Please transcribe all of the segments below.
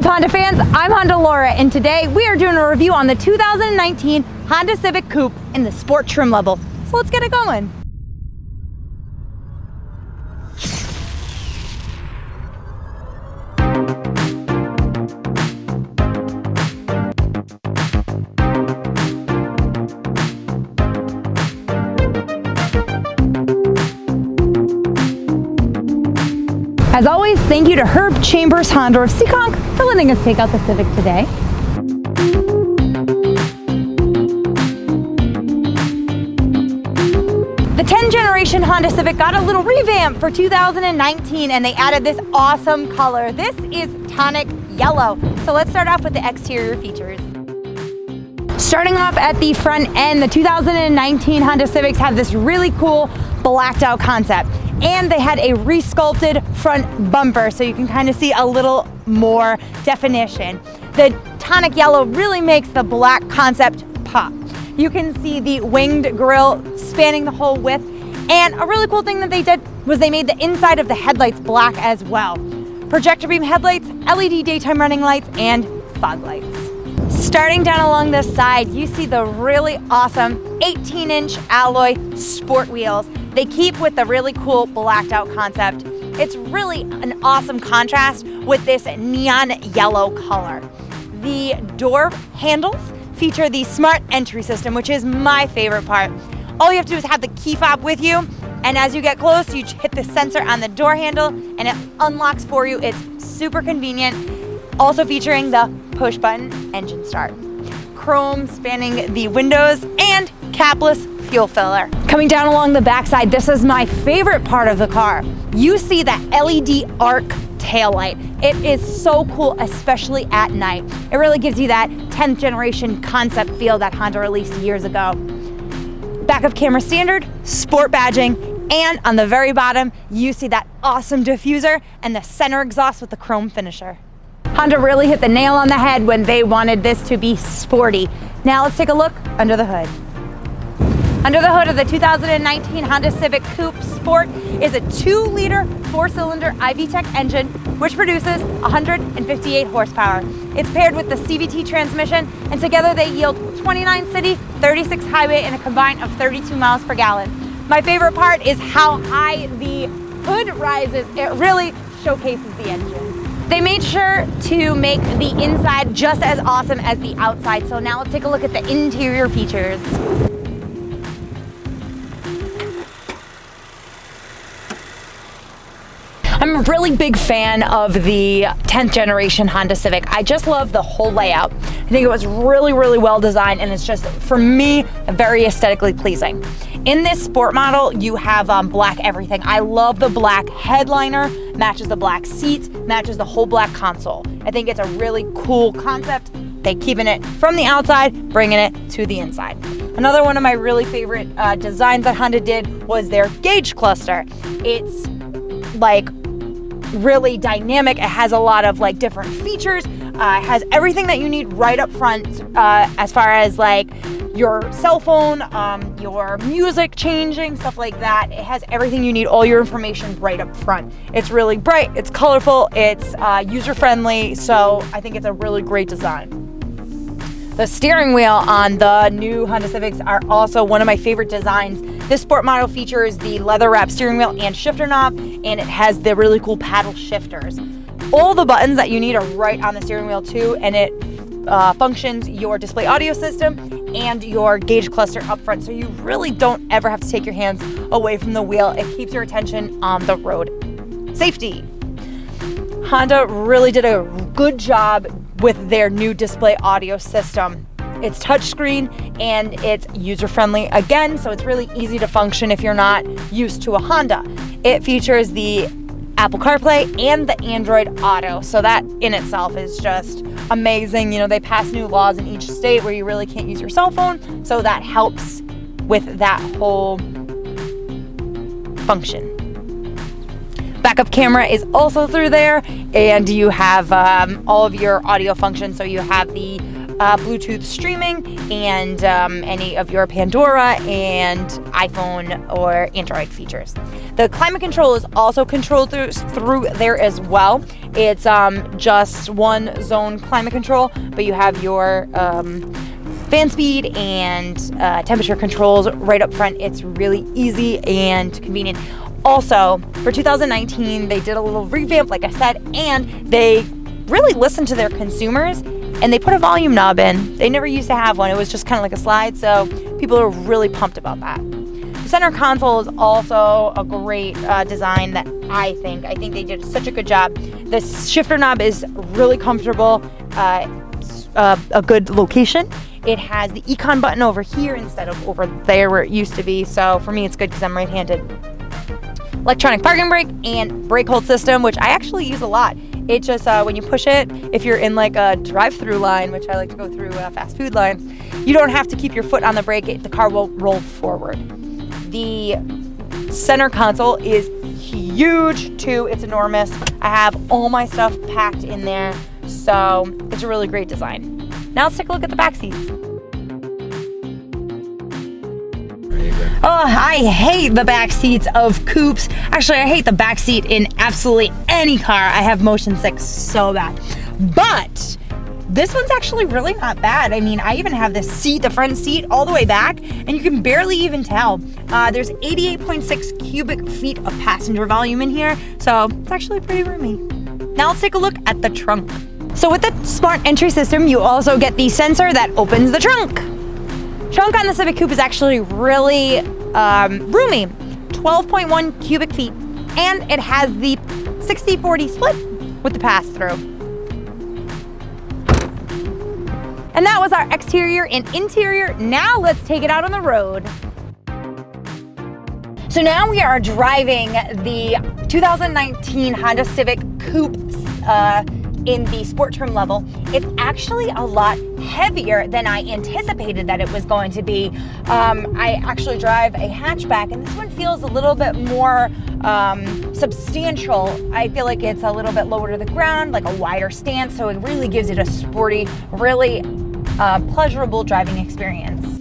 up, Honda fans? I'm Honda Laura, and today we are doing a review on the 2019 Honda Civic Coupe in the sport trim level. So let's get it going. As always, thank you to Herb Chambers Honda of Seekonk for letting us take out the Civic today. The 10th generation Honda Civic got a little revamp for 2019 and they added this awesome color. This is tonic yellow. So let's start off with the exterior features. Starting off at the front end, the 2019 Honda Civics have this really cool blacked out concept. And they had a resculpted front bumper, so you can kind of see a little more definition. The tonic yellow really makes the black concept pop. You can see the winged grille spanning the whole width, and a really cool thing that they did was they made the inside of the headlights black as well. Projector beam headlights, LED daytime running lights, and fog lights. Starting down along the side, you see the really awesome 18-inch alloy sport wheels. They keep with the really cool blacked out concept. It's really an awesome contrast with this neon yellow color. The door handles feature the smart entry system, which is my favorite part. All you have to do is have the key fob with you, and as you get close, you hit the sensor on the door handle and it unlocks for you. It's super convenient. Also featuring the push button engine start. Chrome spanning the windows and capless fuel filler. Coming down along the backside, this is my favorite part of the car. You see that LED arc taillight. It is so cool, especially at night. It really gives you that 10th generation concept feel that Honda released years ago. Backup camera standard, sport badging, and on the very bottom, you see that awesome diffuser and the center exhaust with the chrome finisher. Honda really hit the nail on the head when they wanted this to be sporty. Now let's take a look under the hood. Under the hood of the 2019 Honda Civic Coupe Sport is a 2-liter 4-cylinder iVTEC engine, which produces 158 horsepower. It's paired with the CVT transmission, and together they yield 29 city, 36 highway, and a combine of 32 miles per gallon. My favorite part is how high the hood rises. It really showcases the engine. They made sure to make the inside just as awesome as the outside. So now let's take a look at the interior features. I'm a really big fan of the 10th generation Honda Civic. I just love the whole layout. I think it was really, really well designed, and it's just, for me, very aesthetically pleasing. In this sport model, you have black everything. I love the black headliner, matches the black seats, matches the whole black console. I think it's a really cool concept. They're keeping it from the outside, bringing it to the inside. Another one of my really favorite designs that Honda did was their gauge cluster. It's like really dynamic. It has a lot of like different features. It has everything that you need right up front as far as like your cell phone, your music changing, stuff like that. It has everything you need, all your information right up front. It's really bright, it's colorful, it's user-friendly, so I think it's a really great design. The steering wheel on the new Honda Civics are also one of my favorite designs. This sport model features the leather-wrapped steering wheel and shifter knob, and it has the really cool paddle shifters. All the buttons that you need are right on the steering wheel too, and it functions your display audio system and your gauge cluster up front, so you really don't ever have to take your hands away from the wheel. It keeps your attention on the road. Safety. Honda really did a good job with their new display audio system. It's touchscreen and it's user-friendly again, so it's really easy to function if you're not used to a Honda. It features the Apple CarPlay and the Android Auto, so that in itself is just amazing. You know, they pass new laws in each state where you really can't use your cell phone, so that helps with that whole function. Backup camera is also through there, and you have all of your audio functions. So you have the Bluetooth streaming and any of your Pandora and iPhone or Android features. The climate control is also controlled through there as well. It's just one zone climate control, but you have your fan speed and temperature controls right up front. It's really easy and convenient. Also, for 2019, they did a little revamp, like I said, and they really listened to their consumers, and they put a volume knob in. They never used to have one. It was just kind of like a slide, so people are really pumped about that. The center console is also a great design that I think they did such a good job. The shifter knob is really comfortable, a good location. It has the econ button over here instead of over there where it used to be, so for me it's good because I'm right-handed. Electronic parking brake and brake hold system, which I actually use a lot. It just, when you push it, if you're in like a drive-through line, which I like to go through fast food lines, you don't have to keep your foot on the brake. The car will roll forward. The center console is huge too. It's enormous. I have all my stuff packed in there, so it's a really great design. Now let's take a look at the back seats. Oh, I hate the back seats of coupes. Actually, I hate the back seat in absolutely any car. I have motion sick so bad. But this one's actually really not bad. I mean, I even have the front seat all the way back, and you can barely even tell. There's 88.6 cubic feet of passenger volume in here, so it's actually pretty roomy. Now let's take a look at the trunk. So with the smart entry system, you also get the sensor that opens the trunk. Trunk on the Civic Coupe is actually really roomy, 12.1 cubic feet, and it has the 60-40 split with the pass-through. And that was our exterior and interior. Now let's take it out on the road. So now we are driving the 2019 Honda Civic Coupe in the sport trim level. It's actually a lot heavier than I anticipated that it was going to be. I actually drive a hatchback, and this one feels a little bit more substantial. I feel like it's a little bit lower to the ground, like a wider stance, so it really gives it a sporty, really pleasurable driving experience.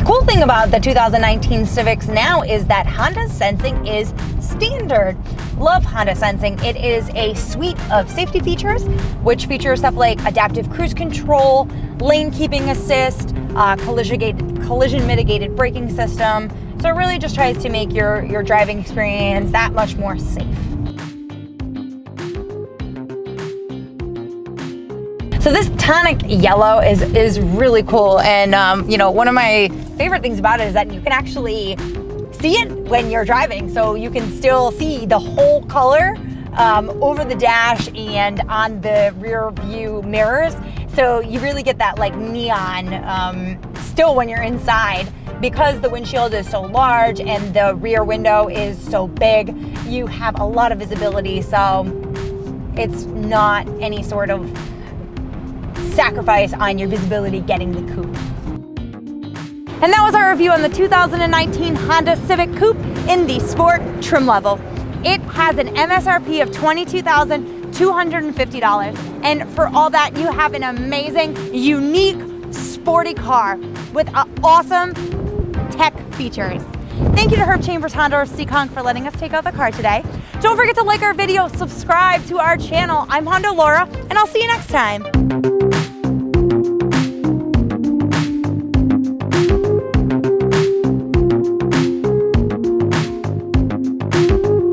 Cool thing about the 2019 Civics now is that Honda Sensing is standard. Love Honda Sensing. It is a suite of safety features, which feature stuff like adaptive cruise control, lane keeping assist, collision mitigated braking system. So it really just tries to make your driving experience that much more safe. So this tonic yellow is really cool, and you know, one of my favorite things about it is that you can actually see it when you're driving. So you can still see the whole color over the dash and on the rear view mirrors. So you really get that like neon still when you're inside. Because the windshield is so large and the rear window is so big, you have a lot of visibility. So it's not any sort of sacrifice on your visibility getting the coupe. And that was our review on the 2019 Honda Civic Coupe in the sport trim level. It has an MSRP of $22,250. And for all that, you have an amazing, unique, sporty car with awesome tech features. Thank you to Herb Chambers Honda of Seekonk for letting us take out the car today. Don't forget to like our video, subscribe to our channel. I'm Honda Laura, and I'll see you next time.